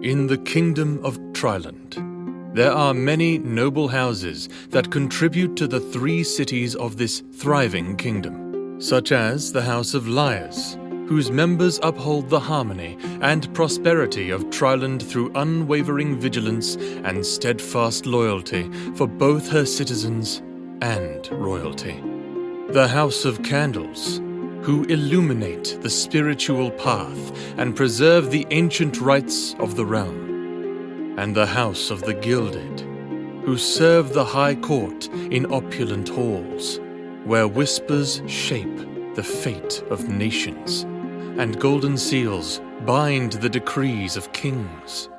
In the kingdom of Tryland, there are many noble houses that contribute to the 3 cities of this thriving kingdom, such as the House of Lyres, whose members uphold the harmony and prosperity of Tryland through unwavering vigilance and steadfast loyalty for both her citizens and royalty. The House of Candles, who illuminate the spiritual path and preserve the ancient rites of the realm. And the House of the Gilded, who serve the high court in opulent halls, where whispers shape the fate of nations, and golden seals bind the decrees of kings.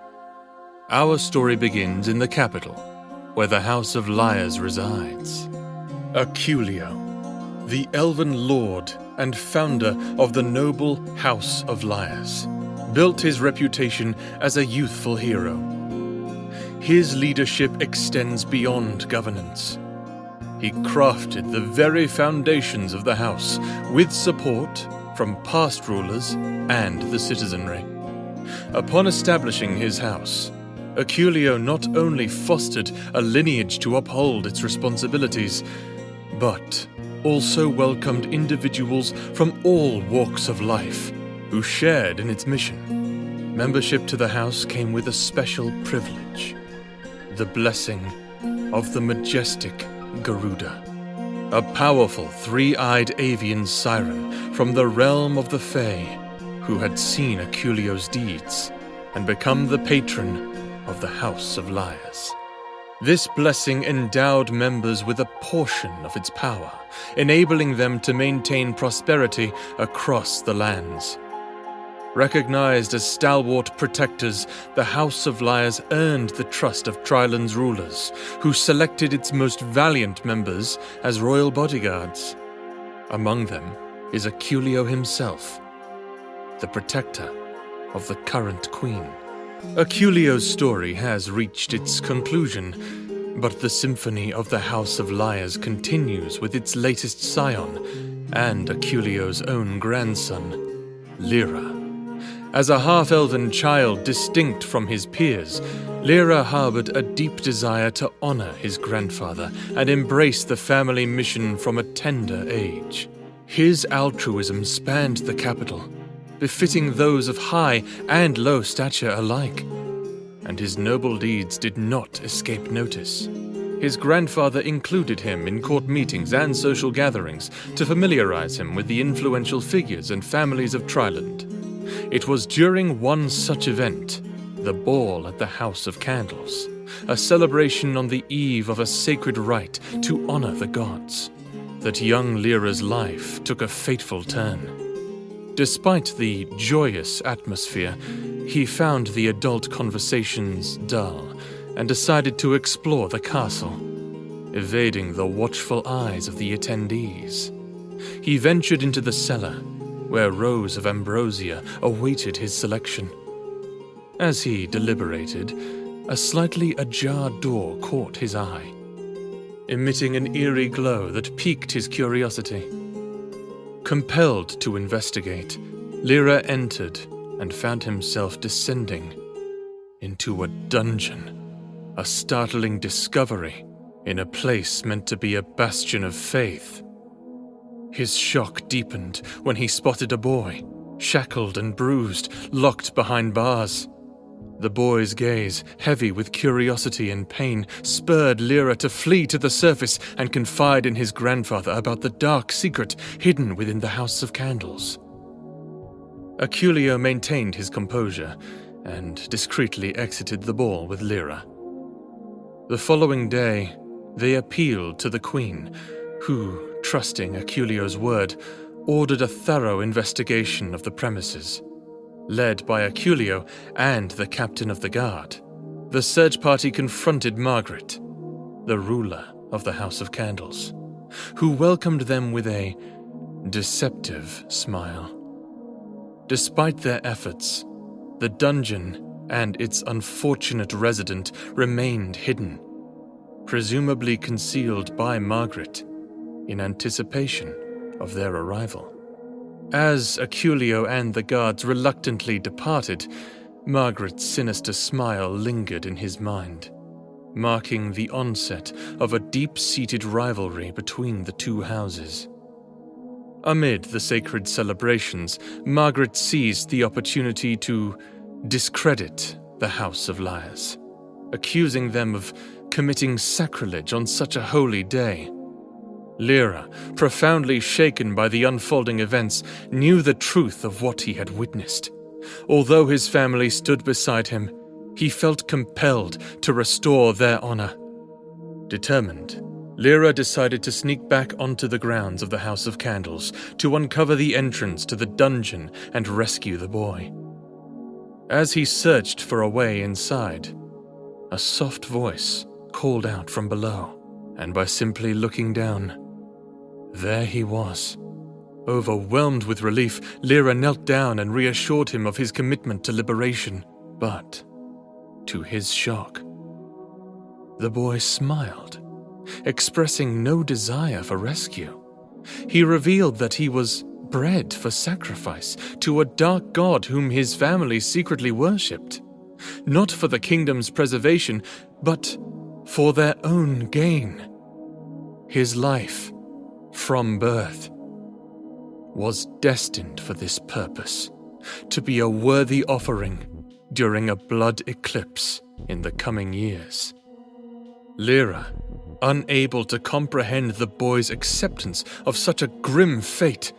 Our story begins in the capital, where the House of Lyres resides. Aculio, the elven lord and founder of the noble House of Lyres, built his reputation as a youthful hero. His leadership extends beyond governance. He crafted the very foundations of the house with support from past rulers and the citizenry. Upon establishing his house, Aculio not only fostered a lineage to uphold its responsibilities, but also welcomed individuals from all walks of life who shared in its mission. Membership to the house came with a special privilege: the blessing of the majestic Garuda, a powerful 3-eyed avian siren from the realm of the Fae, who had seen Aculio's deeds and become the patron of the House of Lyres. This blessing endowed members with a portion of its power, enabling them to maintain prosperity across the lands. Recognized as stalwart protectors, the House of Lyres earned the trust of Tryland's rulers, who selected its most valiant members as royal bodyguards. Among them is Aculio himself, the protector of the current queen. Aculio's story has reached its conclusion, but the symphony of the House of Lyres continues with its latest scion and Aculio's own grandson, Lyra. As a half-elven child distinct from his peers, Lyra harbored a deep desire to honor his grandfather and embrace the family mission from a tender age. His altruism spanned the capital, befitting those of high and low stature alike, and his noble deeds did not escape notice. His grandfather included him in court meetings and social gatherings to familiarize him with the influential figures and families of Tryland. It was during one such event, the ball at the House of Candles, a celebration on the eve of a sacred rite to honor the gods, that young Lyra's life took a fateful turn. Despite the joyous atmosphere, he found the adult conversations dull and decided to explore the castle, evading the watchful eyes of the attendees. He ventured into the cellar, where rows of ambrosia awaited his selection. As he deliberated, a slightly ajar door caught his eye, emitting an eerie glow that piqued his curiosity. Compelled to investigate, Lyra entered and found himself descending into a dungeon, a startling discovery in a place meant to be a bastion of faith. His shock deepened when he spotted a boy, shackled and bruised, locked behind bars. The boy's gaze, heavy with curiosity and pain, spurred Lyra to flee to the surface and confide in his grandfather about the dark secret hidden within the House of Candles. Aculio maintained his composure and discreetly exited the ball with Lyra. The following day, they appealed to the queen, who, trusting Aculio's word, ordered a thorough investigation of the premises. Led by Aculio and the captain of the guard, the search party confronted Margaret, the ruler of the House of Candles, who welcomed them with a deceptive smile. Despite their efforts, the dungeon and its unfortunate resident remained hidden, presumably concealed by Margaret in anticipation of their arrival. As Aculio and the guards reluctantly departed, Margaret's sinister smile lingered in his mind, marking the onset of a deep-seated rivalry between the two houses. Amid the sacred celebrations, Margaret seized the opportunity to discredit the House of Lyres, accusing them of committing sacrilege on such a holy day. Lyra, profoundly shaken by the unfolding events, knew the truth of what he had witnessed. Although his family stood beside him, he felt compelled to restore their honor. Determined, Lyra decided to sneak back onto the grounds of the House of Candles to uncover the entrance to the dungeon and rescue the boy. As he searched for a way inside, a soft voice called out from below, and by simply looking down, there he was. Overwhelmed with relief, Lyra knelt down and reassured him of his commitment to liberation. But, to his shock, the boy smiled, expressing no desire for rescue. He revealed that he was bred for sacrifice to a dark god whom his family secretly worshipped, not for the kingdom's preservation, but for their own gain. His life, from birth, was destined for this purpose, to be a worthy offering during a blood eclipse in the coming years. Lyra, unable to comprehend the boy's acceptance of such a grim fate,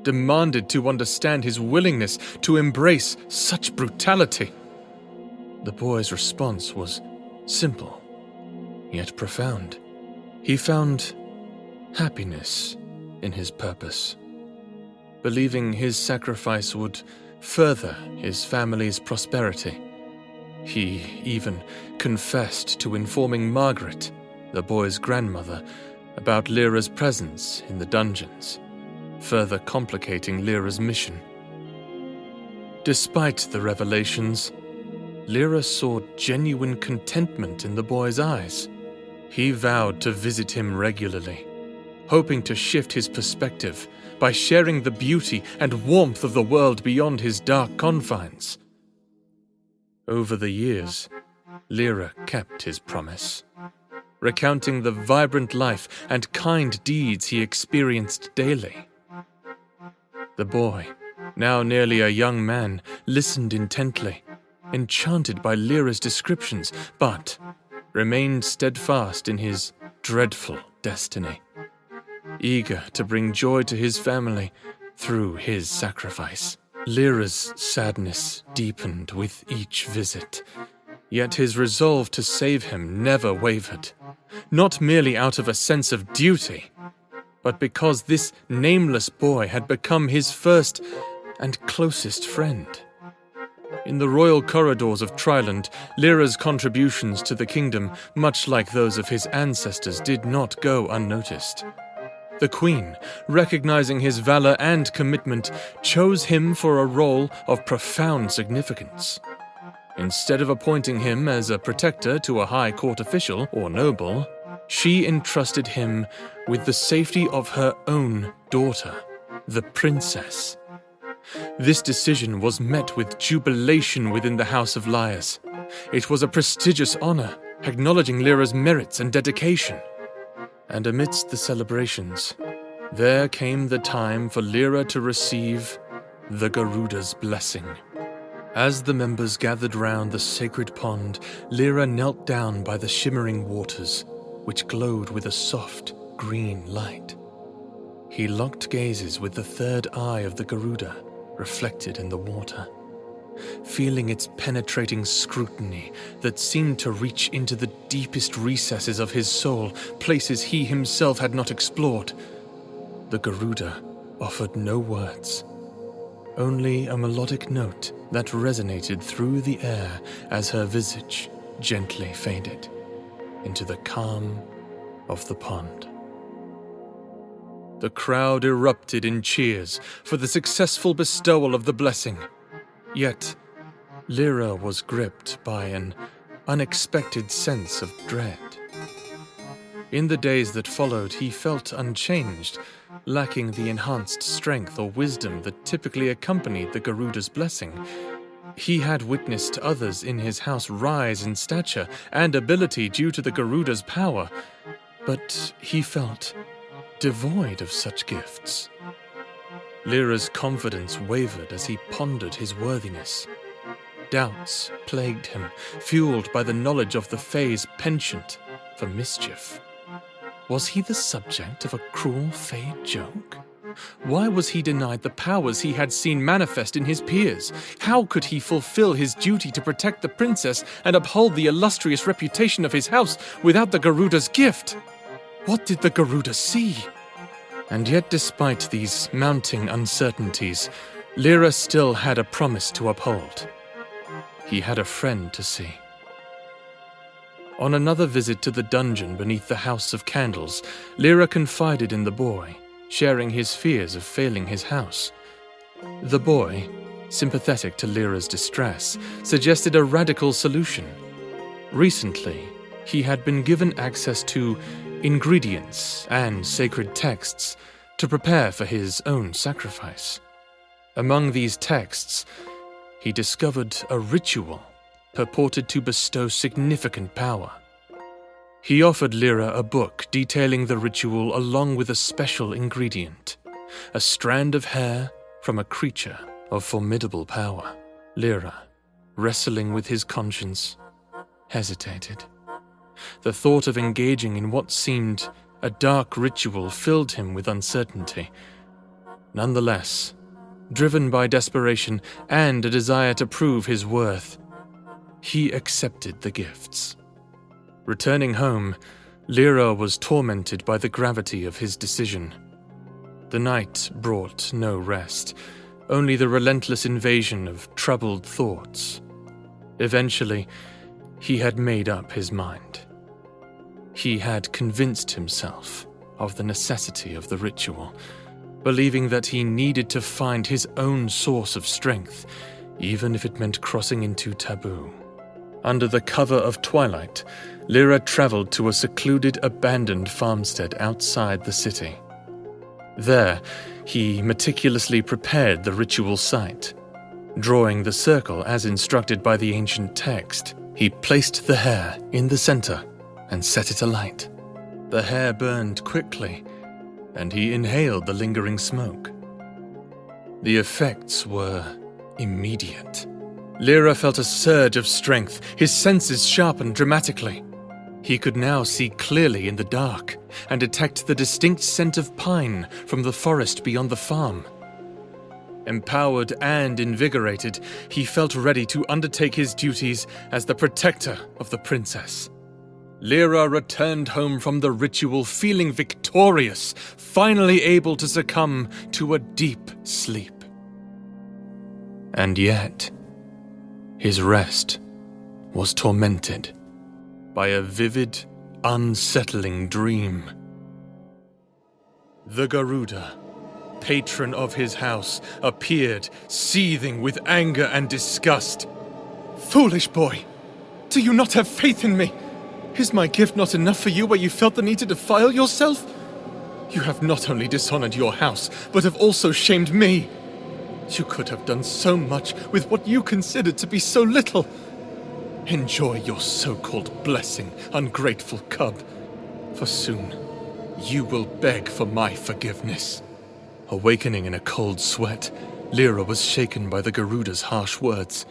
demanded to understand his willingness to embrace such brutality. The boy's response was simple, yet profound. He found happiness in his purpose, believing his sacrifice would further his family's prosperity. He even confessed to informing Margaret, the boy's grandmother, about Lyra's presence in the dungeons, further complicating Lyra's mission. Despite the revelations, Lyra saw genuine contentment in the boy's eyes. He vowed to visit him regularly, hoping to shift his perspective by sharing the beauty and warmth of the world beyond his dark confines. Over the years, Lyra kept his promise, recounting the vibrant life and kind deeds he experienced daily. The boy, now nearly a young man, listened intently, enchanted by Lyra's descriptions, but remained steadfast in his dreadful destiny, eager to bring joy to his family through his sacrifice. Lyra's sadness deepened with each visit, yet his resolve to save him never wavered, not merely out of a sense of duty, but because this nameless boy had become his first and closest friend. In the royal corridors of Tryland, Lyra's contributions to the kingdom, much like those of his ancestors, did not go unnoticed. The Queen, recognizing his valor and commitment, chose him for a role of profound significance. Instead of appointing him as a protector to a high court official or noble, she entrusted him with the safety of her own daughter, the princess. This decision was met with jubilation within the House of Lyres. It was a prestigious honor, acknowledging Lyra's merits and dedication. And amidst the celebrations, there came the time for Lyra to receive the Garuda's blessing. As the members gathered round the sacred pond, Lyra knelt down by the shimmering waters, which glowed with a soft, green light. He locked gazes with the third eye of the Garuda, reflected in the water, feeling its penetrating scrutiny that seemed to reach into the deepest recesses of his soul, places he himself had not explored. The Garuda offered no words, only a melodic note that resonated through the air as her visage gently faded into the calm of the pond. The crowd erupted in cheers for the successful bestowal of the blessing. Yet, Lyra was gripped by an unexpected sense of dread. In the days that followed, he felt unchanged, lacking the enhanced strength or wisdom that typically accompanied the Garuda's blessing. He had witnessed others in his house rise in stature and ability due to the Garuda's power, but he felt devoid of such gifts. Lyra's confidence wavered as he pondered his worthiness. Doubts plagued him, fueled by the knowledge of the Fae's penchant for mischief. Was he the subject of a cruel Fae joke? Why was he denied the powers he had seen manifest in his peers? How could he fulfill his duty to protect the princess and uphold the illustrious reputation of his house without the Garuda's gift? What did the Garuda see? And yet, despite these mounting uncertainties, Lyra still had a promise to uphold. He had a friend to see. On another visit to the dungeon beneath the House of Candles, Lyra confided in the boy, sharing his fears of failing his house. The boy, sympathetic to Lyra's distress, suggested a radical solution. Recently, he had been given access to ingredients and sacred texts to prepare for his own sacrifice. Among these texts, he discovered a ritual purported to bestow significant power. He offered Lyra a book detailing the ritual along with a special ingredient, a strand of hair from a creature of formidable power. Lyra, wrestling with his conscience, hesitated. The thought of engaging in what seemed a dark ritual filled him with uncertainty. Nonetheless, driven by desperation and a desire to prove his worth, he accepted the gifts. Returning home, Lyra was tormented by the gravity of his decision. The night brought no rest, only the relentless invasion of troubled thoughts. Eventually, he had made up his mind. He had convinced himself of the necessity of the ritual, believing that he needed to find his own source of strength, even if it meant crossing into taboo. Under the cover of twilight, Lyra traveled to a secluded, abandoned farmstead outside the city. There, he meticulously prepared the ritual site. Drawing the circle as instructed by the ancient text, he placed the hair in the center and set it alight. The hair burned quickly, and he inhaled the lingering smoke. The effects were immediate. Lyra felt a surge of strength, his senses sharpened dramatically. He could now see clearly in the dark and detect the distinct scent of pine from the forest beyond the farm. Empowered and invigorated, he felt ready to undertake his duties as the protector of the princess. Lyra returned home from the ritual feeling victorious, finally able to succumb to a deep sleep. And yet, his rest was tormented by a vivid, unsettling dream. The Garuda, patron of his house, appeared, seething with anger and disgust. "Foolish boy! Do you not have faith in me? Is my gift not enough for you where you felt the need to defile yourself? You have not only dishonored your house, but have also shamed me. You could have done so much with what you considered to be so little. Enjoy your so-called blessing, ungrateful cub, for soon you will beg for my forgiveness." Awakening in a cold sweat, Lyra was shaken by the Garuda's harsh words.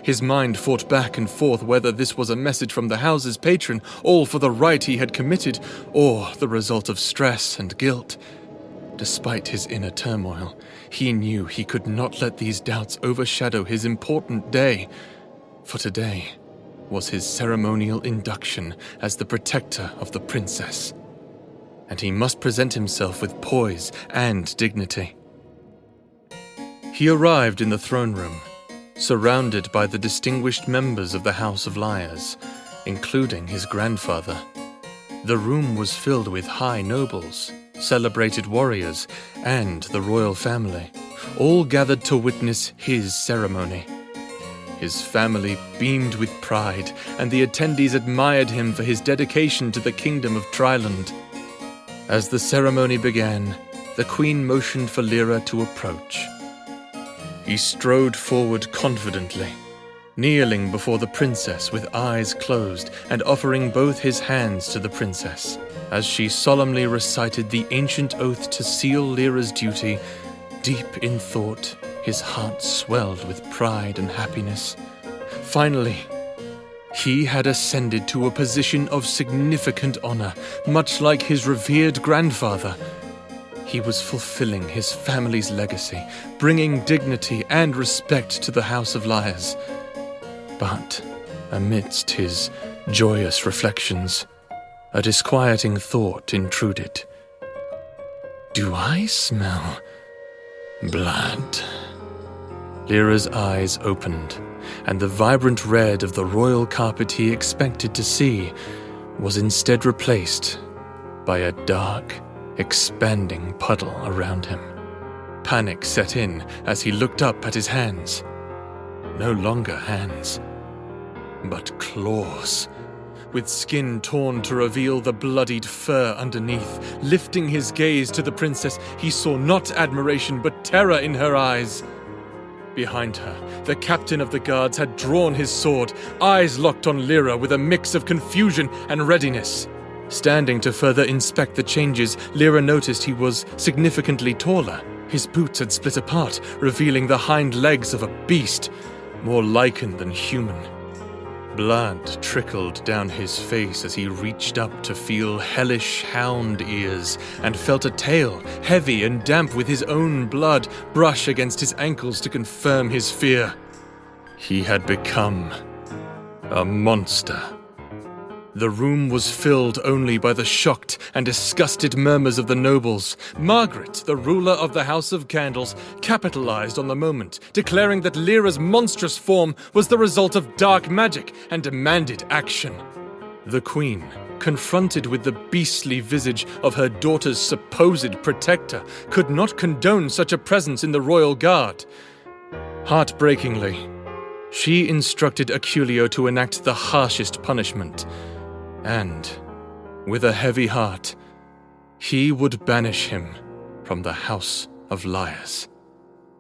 His mind fought back and forth whether this was a message from the house's patron, all for the right he had committed, or the result of stress and guilt. Despite his inner turmoil, he knew he could not let these doubts overshadow his important day, for today was his ceremonial induction as the protector of the princess, and he must present himself with poise and dignity. He arrived in the throne room, surrounded by the distinguished members of the House of Lyres, including his grandfather. The room was filled with high nobles, celebrated warriors, and the royal family, all gathered to witness his ceremony. His family beamed with pride, and the attendees admired him for his dedication to the kingdom of Tryland. As the ceremony began, the queen motioned for Lyra to approach. He strode forward confidently, kneeling before the princess with eyes closed and offering both his hands to the princess. As she solemnly recited the ancient oath to seal Lyra's duty, deep in thought, his heart swelled with pride and happiness. Finally, he had ascended to a position of significant honor, much like his revered grandfather. He was fulfilling his family's legacy, bringing dignity and respect to the House of Lyres. But amidst his joyous reflections, a disquieting thought intruded. Do I smell blood? Lyra's eyes opened, and the vibrant red of the royal carpet he expected to see was instead replaced by a dark, expanding puddle around him. Panic set in as he looked up at his hands. No longer hands, but claws, with skin torn to reveal the bloodied fur underneath. Lifting his gaze to the princess, he saw not admiration but terror in her eyes. Behind her, the captain of the guards had drawn his sword, eyes locked on Lyra with a mix of confusion and readiness. Standing to further inspect the changes, Lyra noticed he was significantly taller. His boots had split apart, revealing the hind legs of a beast, more lichen than human. Blood trickled down his face as he reached up to feel hellish hound ears and felt a tail, heavy and damp with his own blood, brush against his ankles to confirm his fear. He had become a monster. The room was filled only by the shocked and disgusted murmurs of the nobles. Margaret, the ruler of the House of Candles, capitalized on the moment, declaring that Lyra's monstrous form was the result of dark magic and demanded action. The queen, confronted with the beastly visage of her daughter's supposed protector, could not condone such a presence in the royal guard. Heartbreakingly, she instructed Aculio to enact the harshest punishment. And, with a heavy heart, he would banish him from the House of Lyres.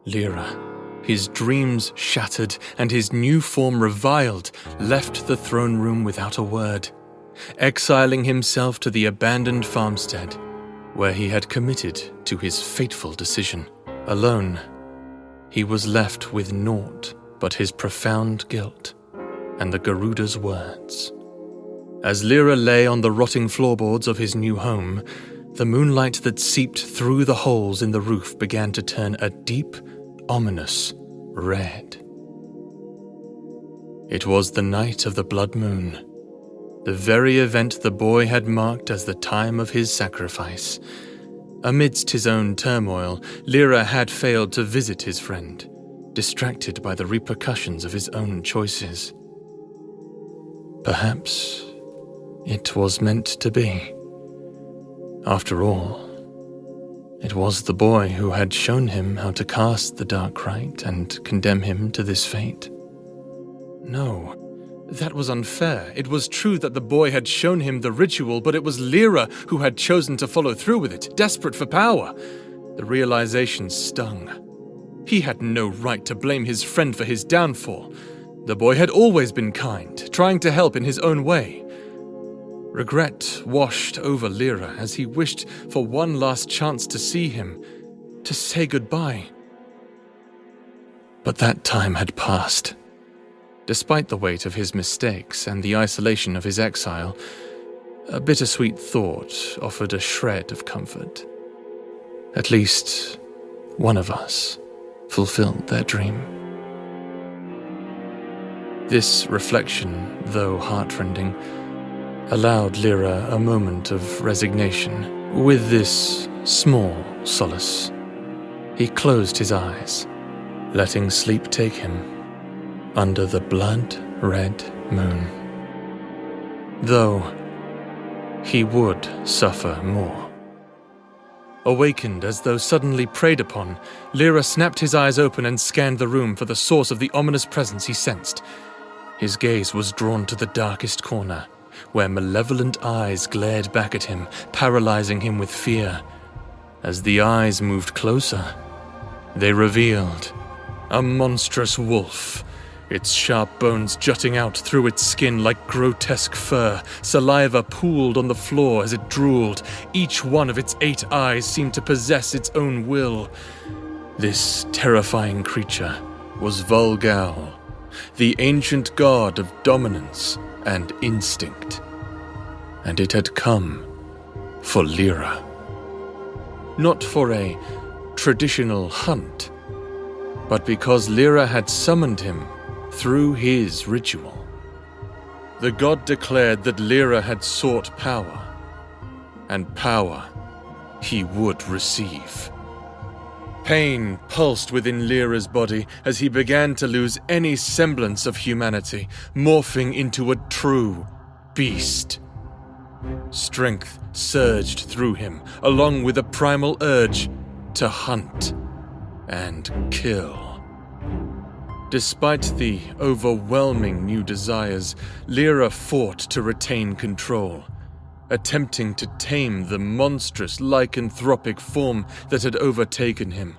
Lyra, his dreams shattered and his new form reviled, left the throne room without a word, exiling himself to the abandoned farmstead, where he had committed to his fateful decision. Alone, he was left with naught but his profound guilt and the Garuda's words. As Lyra lay on the rotting floorboards of his new home, the moonlight that seeped through the holes in the roof began to turn a deep, ominous red. It was the night of the blood moon, the very event the boy had marked as the time of his sacrifice. Amidst his own turmoil, Lyra had failed to visit his friend, distracted by the repercussions of his own choices. Perhaps it was meant to be. After all, it was the boy who had shown him how to cast the dark rite and condemn him to this fate. No, that was unfair. It was true that the boy had shown him the ritual, but it was Lyra who had chosen to follow through with it, desperate for power. The realization stung. He had no right to blame his friend for his downfall. The boy had always been kind, trying to help in his own way. Regret washed over Lyra as he wished for one last chance to see him, to say goodbye. But that time had passed. Despite the weight of his mistakes and the isolation of his exile, a bittersweet thought offered a shred of comfort. At least one of us fulfilled their dream. This reflection, though heartrending, allowed Lyra a moment of resignation. With this small solace, he closed his eyes, letting sleep take him under the blood-red moon. Though he would suffer more. Awakened as though suddenly preyed upon, Lyra snapped his eyes open and scanned the room for the source of the ominous presence he sensed. His gaze was drawn to the darkest corner, where malevolent eyes glared back at him, paralyzing him with fear. As the eyes moved closer, they revealed a monstrous wolf its sharp bones jutting out through its skin like grotesque fur. Saliva pooled on the floor as it drooled. Each one of its 8 eyes seemed to possess its own will. This terrifying creature was Volgal, the ancient god of dominance and instinct. And it had come for Lyra. Not for a traditional hunt, but because Lyra had summoned him through his ritual. The god declared that Lyra had sought power, and power he would receive. Pain pulsed within Lyra's body as he began to lose any semblance of humanity, morphing into a true beast. Strength surged through him, along with a primal urge to hunt and kill. Despite the overwhelming new desires, Lyra fought to retain control, attempting to tame the monstrous lycanthropic form that had overtaken him.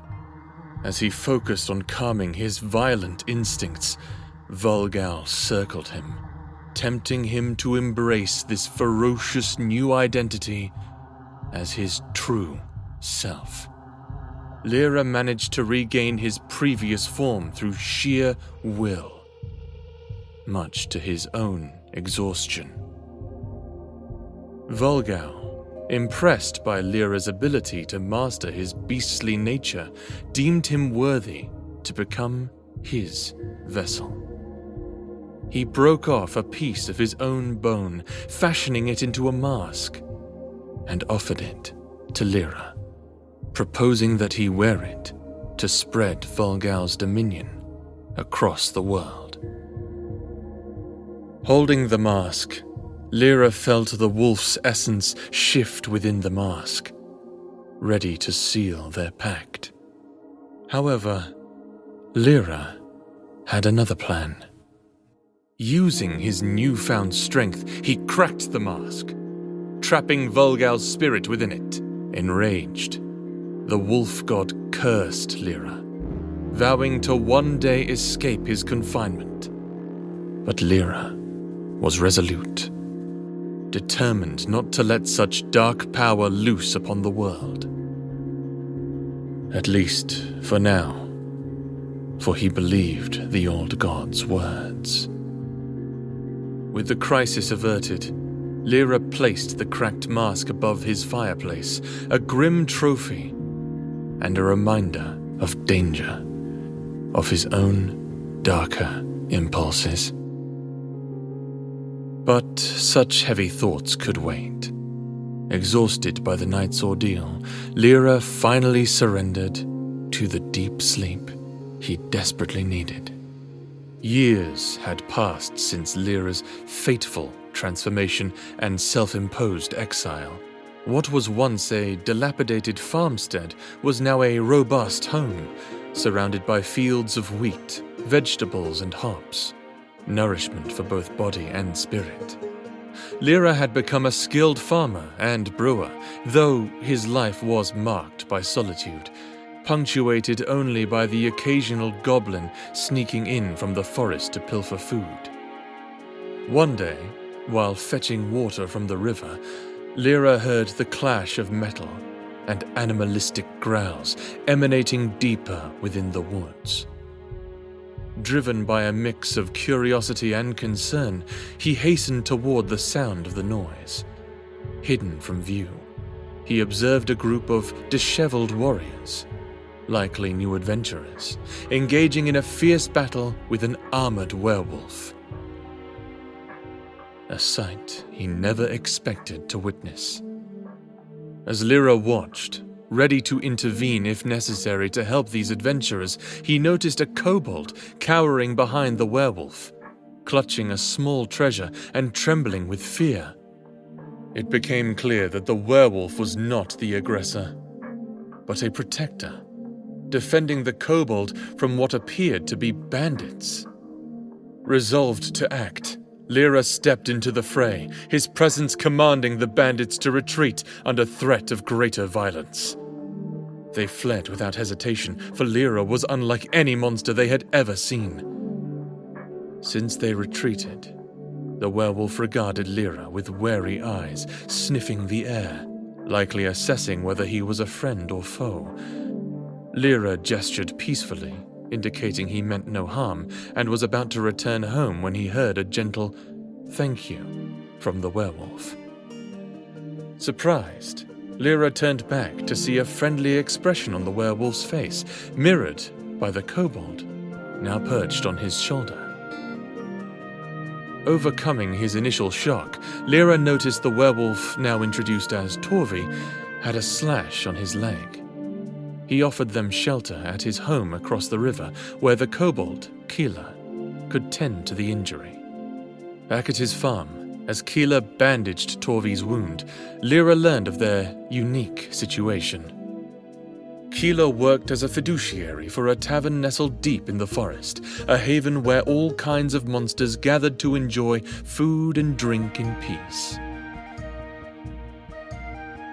As he focused on calming his violent instincts, Volgal circled him, tempting him to embrace this ferocious new identity as his true self. Lyra managed to regain his previous form through sheer will, much to his own exhaustion. Volgal, impressed by Lyra's ability to master his beastly nature, deemed him worthy to become his vessel. He broke off a piece of his own bone, fashioning it into a mask, and offered it to Lyra, proposing that he wear it to spread Volgal's dominion across the world. Holding the mask, Lyra felt the wolf's essence shift within the mask, ready to seal their pact. However, Lyra had another plan. Using his newfound strength, he cracked the mask, trapping Volgal's spirit within it. Enraged, the wolf god cursed Lyra, vowing to one day escape his confinement. But Lyra was resolute, determined not to let such dark power loose upon the world. At least for now, for he believed the old god's words. With the crisis averted, Lyra placed the cracked mask above his fireplace, a grim trophy and a reminder of danger, of his own darker impulses. But such heavy thoughts could wait. Exhausted by the night's ordeal, Lyra finally surrendered to the deep sleep he desperately needed. Years had passed since Lyra's fateful transformation and self-imposed exile. What was once a dilapidated farmstead was now a robust home, surrounded by fields of wheat, vegetables, and hops, nourishment for both body and spirit. Lyra had become a skilled farmer and brewer, though his life was marked by solitude, punctuated only by the occasional goblin sneaking in from the forest to pilfer food. One day, while fetching water from the river, Lyra heard the clash of metal and animalistic growls emanating deeper within the woods. Driven by a mix of curiosity and concern, he hastened toward the sound of the noise. Hidden from view, he observed a group of disheveled warriors, likely new adventurers, engaging in a fierce battle with an armored werewolf. A sight he never expected to witness. As Lyra watched, ready to intervene if necessary to help these adventurers, he noticed a kobold cowering behind the werewolf, clutching a small treasure and trembling with fear. It became clear that the werewolf was not the aggressor, but a protector, defending the kobold from what appeared to be bandits. Resolved to act, Lyra stepped into the fray, his presence commanding the bandits to retreat under threat of greater violence. They fled without hesitation, for Lyra was unlike any monster they had ever seen. Since they retreated, the werewolf regarded Lyra with wary eyes, sniffing the air, likely assessing whether he was a friend or foe. Lyra gestured peacefully, indicating he meant no harm, and was about to return home when he heard a gentle "thank you" from the werewolf. Surprised, Lyra turned back to see a friendly expression on the werewolf's face, mirrored by the kobold, now perched on his shoulder. Overcoming his initial shock, Lyra noticed the werewolf, now introduced as Torvi, had a slash on his leg. He offered them shelter at his home across the river, where the kobold, Keela, could tend to the injury. Back at his farm, as Keela bandaged Torvi's wound, Lyra learned of their unique situation. Keela worked as a fiduciary for a tavern nestled deep in the forest, a haven where all kinds of monsters gathered to enjoy food and drink in peace.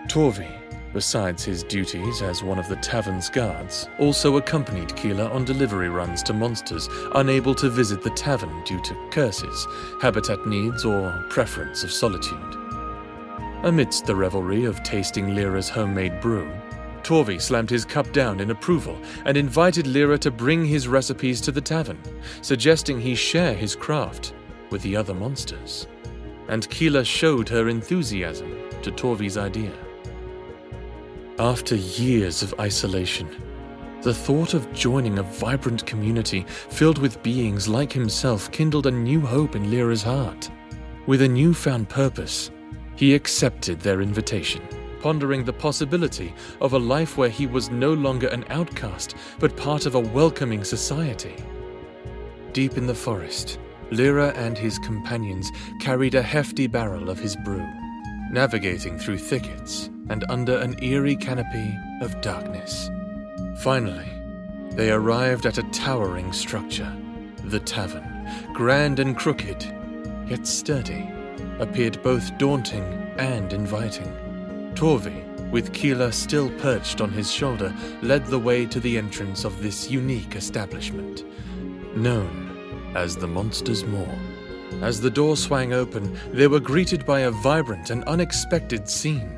Torvi, besides his duties as one of the tavern's guards, also accompanied Keela on delivery runs to monsters unable to visit the tavern due to curses, habitat needs, or preference of solitude. Amidst the revelry of tasting Lyra's homemade brew, Torvi slammed his cup down in approval and invited Lyra to bring his recipes to the tavern, suggesting he share his craft with the other monsters. And Keela showed her enthusiasm to Torvi's idea. After years of isolation, the thought of joining a vibrant community filled with beings like himself kindled a new hope in Lyra's heart. With a newfound purpose, he accepted their invitation, pondering the possibility of a life where he was no longer an outcast, but part of a welcoming society. Deep in the forest, Lyra and his companions carried a hefty barrel of his brew, navigating through thickets and under an eerie canopy of darkness. Finally, they arrived at a towering structure. The tavern, grand and crooked, yet sturdy, appeared both daunting and inviting. Torvi, with Keela still perched on his shoulder, led the way to the entrance of this unique establishment, known as the Monster's Maw. As the door swang open, they were greeted by a vibrant and unexpected scene.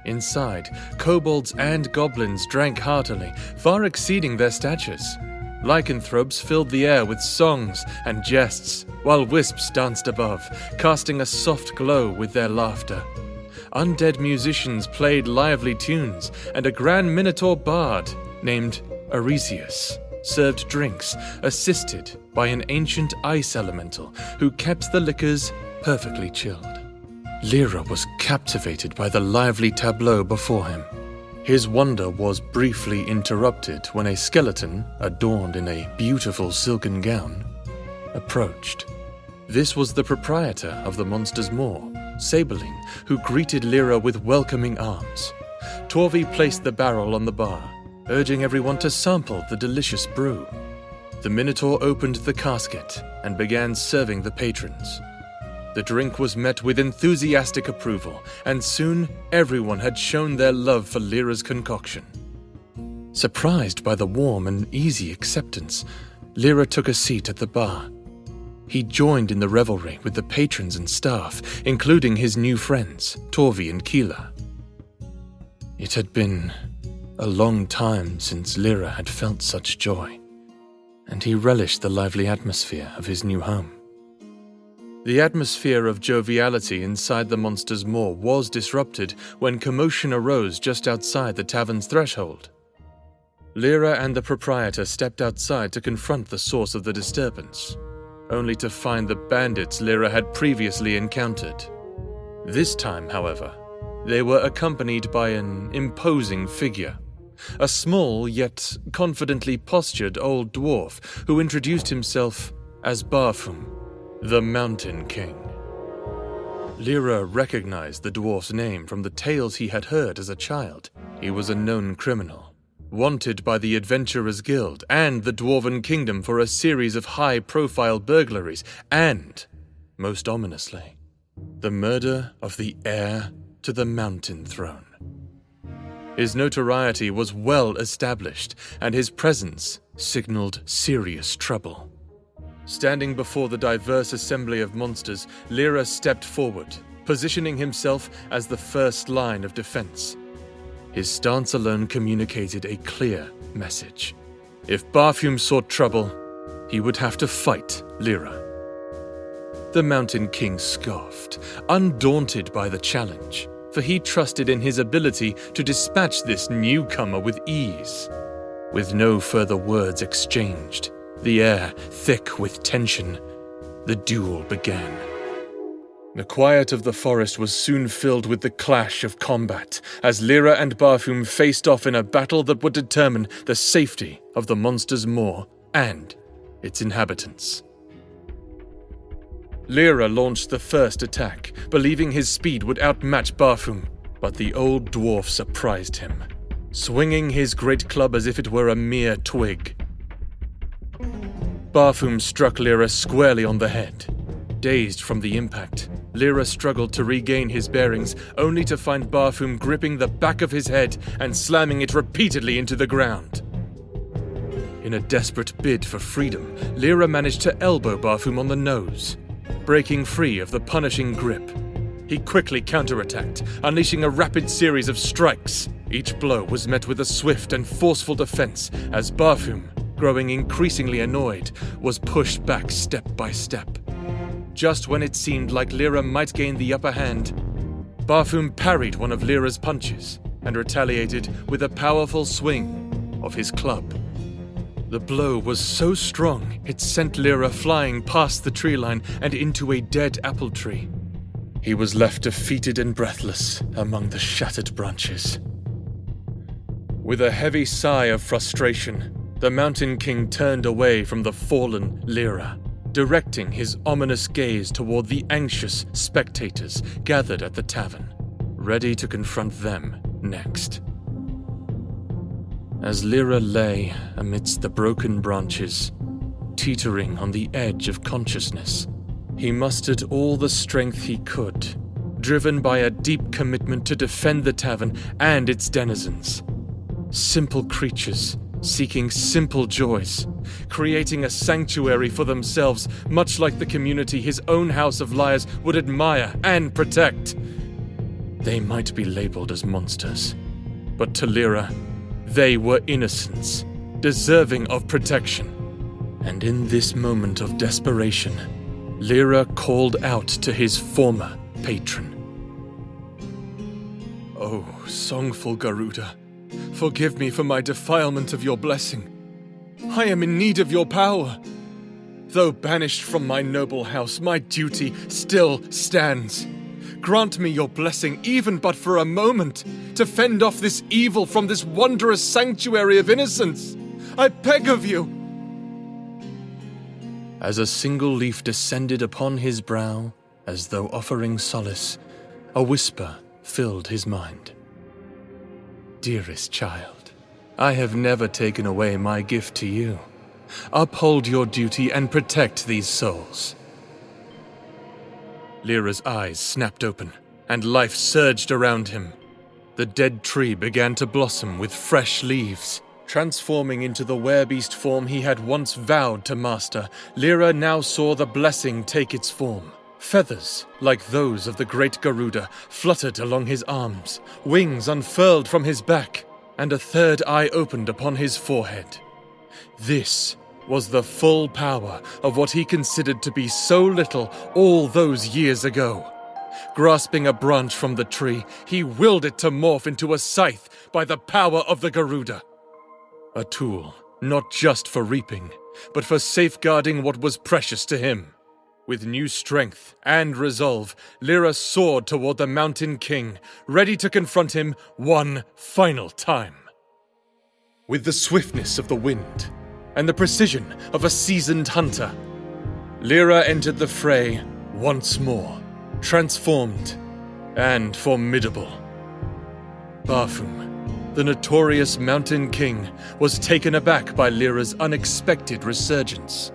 Inside, kobolds and goblins drank heartily, far exceeding their statures. Lycanthropes filled the air with songs and jests, while wisps danced above, casting a soft glow with their laughter. Undead musicians played lively tunes, and a grand minotaur bard named Aresius served drinks, assisted by an ancient ice elemental who kept the liquors perfectly chilled. Lyra was captivated by the lively tableau before him. His wonder was briefly interrupted when a skeleton, adorned in a beautiful silken gown, approached. This was the proprietor of the Monster's Maw, Saberling, who greeted Lyra with welcoming arms. Torvi placed the barrel on the bar, urging everyone to sample the delicious brew. The Minotaur opened the casket and began serving the patrons. The drink was met with enthusiastic approval, and soon everyone had shown their love for Lyra's concoction. Surprised by the warm and easy acceptance, Lyra took a seat at the bar. He joined in the revelry with the patrons and staff, including his new friends, Torvi and Keela. It had been a long time since Lyra had felt such joy, and he relished the lively atmosphere of his new home. The atmosphere of joviality inside the Monster's Maw was disrupted when commotion arose just outside the tavern's threshold. Lyra and the proprietor stepped outside to confront the source of the disturbance, only to find the bandits Lyra had previously encountered. This time, however, they were accompanied by an imposing figure, a small yet confidently postured old dwarf who introduced himself as Barfum, the Mountain King. Lyra recognized the dwarf's name from the tales he had heard as a child. He was a known criminal, wanted by the Adventurers Guild and the Dwarven Kingdom for a series of high-profile burglaries and, most ominously, the murder of the heir to the Mountain Throne. His notoriety was well established, and his presence signaled serious trouble. Standing before the diverse assembly of monsters, Lyra stepped forward, positioning himself as the first line of defense. His stance alone communicated a clear message. If Barfume sought trouble, he would have to fight Lyra. The Mountain King scoffed, undaunted by the challenge, for he trusted in his ability to dispatch this newcomer with ease. With no further words exchanged, the air thick with tension, the duel began. The quiet of the forest was soon filled with the clash of combat, as Lyra and Barfume faced off in a battle that would determine the safety of the monster's moor and its inhabitants. Lyra launched the first attack, believing his speed would outmatch Barfume, but the old dwarf surprised him, swinging his great club as if it were a mere twig. Barfume struck Lyra squarely on the head. Dazed from the impact, Lyra struggled to regain his bearings, only to find Barfume gripping the back of his head and slamming it repeatedly into the ground. In a desperate bid for freedom, Lyra managed to elbow Barfume on the nose, breaking free of the punishing grip. He quickly counterattacked, unleashing a rapid series of strikes. Each blow was met with a swift and forceful defense, as Barfume, growing increasingly annoyed, was pushed back step by step. Just when it seemed like Lyra might gain the upper hand, Barfume parried one of Lyra's punches and retaliated with a powerful swing of his club. The blow was so strong, it sent Lyra flying past the tree line and into a dead apple tree. He was left defeated and breathless among the shattered branches. With a heavy sigh of frustration, the Mountain King turned away from the fallen Lyra, directing his ominous gaze toward the anxious spectators gathered at the tavern, ready to confront them next. As Lyra lay amidst the broken branches, teetering on the edge of consciousness, he mustered all the strength he could, driven by a deep commitment to defend the tavern and its denizens. Simple creatures seeking simple joys, creating a sanctuary for themselves, much like the community his own House of Liars would admire and protect. They might be labeled as monsters, but to Lyra, they were innocents, deserving of protection. And in this moment of desperation, Lyra called out to his former patron. "Oh, songful Garuda, forgive me for my defilement of your blessing. I am in need of your power. Though banished from my noble house, my duty still stands. Grant me your blessing, even but for a moment, to fend off this evil from this wondrous sanctuary of innocence. I beg of you." As a single leaf descended upon his brow, as though offering solace, a whisper filled his mind. "Dearest child, I have never taken away my gift to you. Uphold your duty and protect these souls." Lyra's eyes snapped open, and life surged around him. The dead tree began to blossom with fresh leaves. Transforming into the werebeast form he had once vowed to master, Lyra now saw the blessing take its form. Feathers, like those of the great Garuda, fluttered along his arms, wings unfurled from his back, and a third eye opened upon his forehead. This was the full power of what he considered to be so little all those years ago. Grasping a branch from the tree, he willed it to morph into a scythe by the power of the Garuda. A tool, not just for reaping, but for safeguarding what was precious to him. With new strength and resolve, Lyra soared toward the Mountain King, ready to confront him one final time. With the swiftness of the wind and the precision of a seasoned hunter, Lyra entered the fray once more, transformed and formidable. Barfume, the notorious Mountain King, was taken aback by Lyra's unexpected resurgence.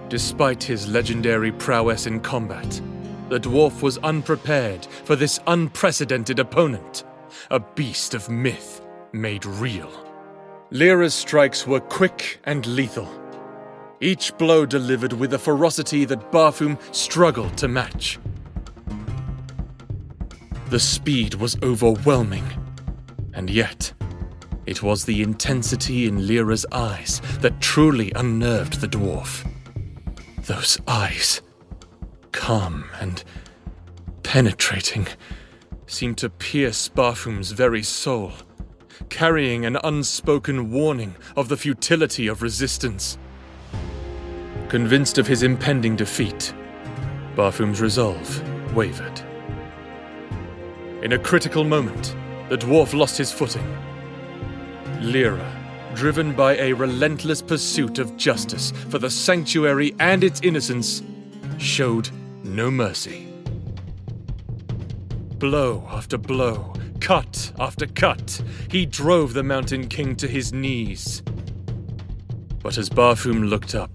Despite his legendary prowess in combat, the dwarf was unprepared for this unprecedented opponent, a beast of myth made real. Lyra's strikes were quick and lethal. each blow delivered with a ferocity that Barfoom struggled to match. The speed was overwhelming, and yet it was the intensity in Lyra's eyes that truly unnerved the dwarf. Those eyes, calm and penetrating, seemed to pierce Barfoom's very soul, carrying an unspoken warning of the futility of resistance. Convinced of his impending defeat, Barfoom's resolve wavered. In a critical moment, the dwarf lost his footing. Lyra, driven by a relentless pursuit of justice for the sanctuary and its innocence, showed no mercy. Blow after blow, cut after cut, he drove the Mountain King to his knees. But as Barfoom looked up,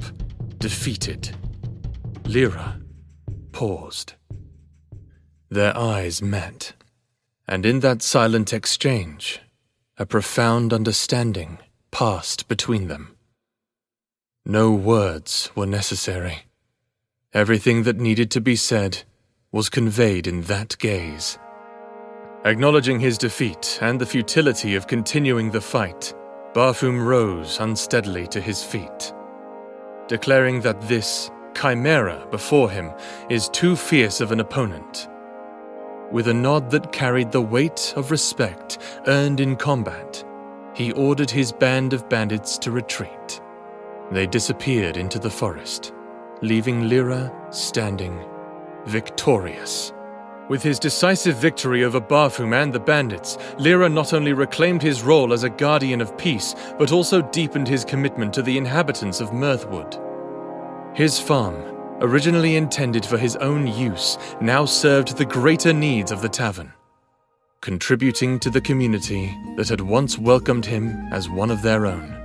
defeated, Lyra paused. Their eyes met, and in that silent exchange, a profound understanding passed between them. No words were necessary. Everything that needed to be said was conveyed in that gaze. Acknowledging his defeat and the futility of continuing the fight, Barfoom rose unsteadily to his feet, declaring that this chimera before him is too fierce of an opponent. With a nod that carried the weight of respect earned in combat, he ordered his band of bandits to retreat. They disappeared into the forest, leaving Lyra standing victorious. With his decisive victory over Barfoom and the bandits, Lyra not only reclaimed his role as a guardian of peace, but also deepened his commitment to the inhabitants of Mirthwood. His farm, originally intended for his own use, now served the greater needs of the tavern, contributing to the community that had once welcomed him as one of their own.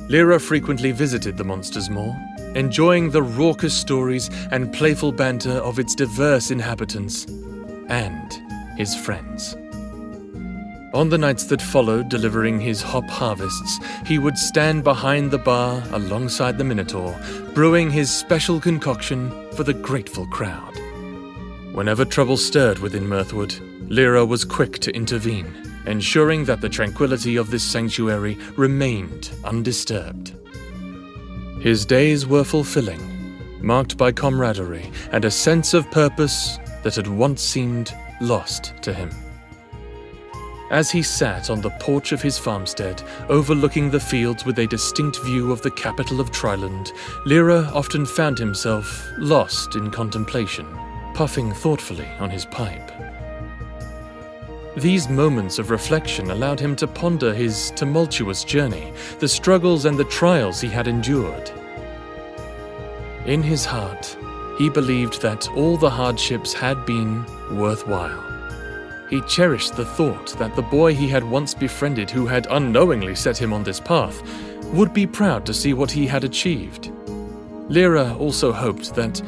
Lyra frequently visited the Monsters' Maw, enjoying the raucous stories and playful banter of its diverse inhabitants and his friends. On the nights that followed delivering his hop harvests, he would stand behind the bar alongside the Minotaur, brewing his special concoction for the grateful crowd. Whenever trouble stirred within Mirthwood, Lyra was quick to intervene, ensuring that the tranquility of this sanctuary remained undisturbed. His days were fulfilling, marked by camaraderie and a sense of purpose that had once seemed lost to him. As he sat on the porch of his farmstead, overlooking the fields with a distinct view of the capital of Tryland, Lyra often found himself lost in contemplation, puffing thoughtfully on his pipe. These moments of reflection allowed him to ponder his tumultuous journey, the struggles and the trials he had endured. In his heart, he believed that all the hardships had been worthwhile. He cherished the thought that the boy he had once befriended, who had unknowingly set him on this path, would be proud to see what he had achieved. Lyra also hoped that,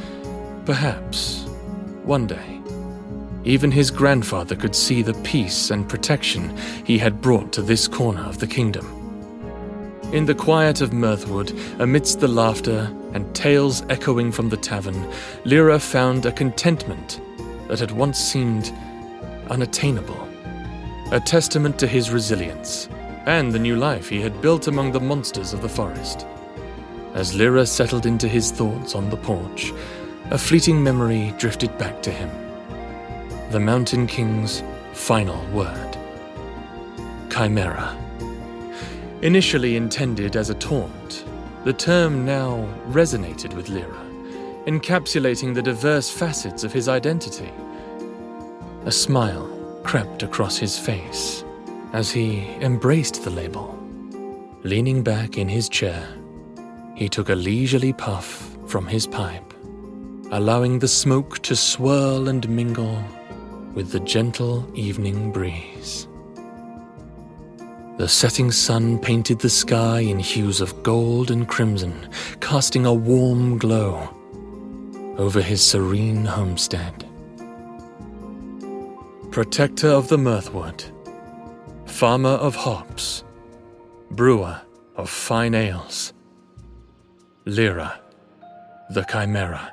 perhaps, one day, even his grandfather could see the peace and protection he had brought to this corner of the kingdom. In the quiet of Mirthwood, amidst the laughter and tales echoing from the tavern, Lyra found a contentment that had once seemed unattainable, a testament to his resilience and the new life he had built among the monsters of the forest. As Lyra settled into his thoughts on the porch, a fleeting memory drifted back to him. The Mountain King's final word. Chimera. Initially intended as a taunt, the term now resonated with Lyra, encapsulating the diverse facets of his identity. A smile crept across his face as he embraced the label. Leaning back in his chair, he took a leisurely puff from his pipe, allowing the smoke to swirl and mingle with the gentle evening breeze. The setting sun painted the sky in hues of gold and crimson, casting a warm glow over his serene homestead. Protector of the Mirthwood, farmer of hops, brewer of fine ales, Lyra the Chimera.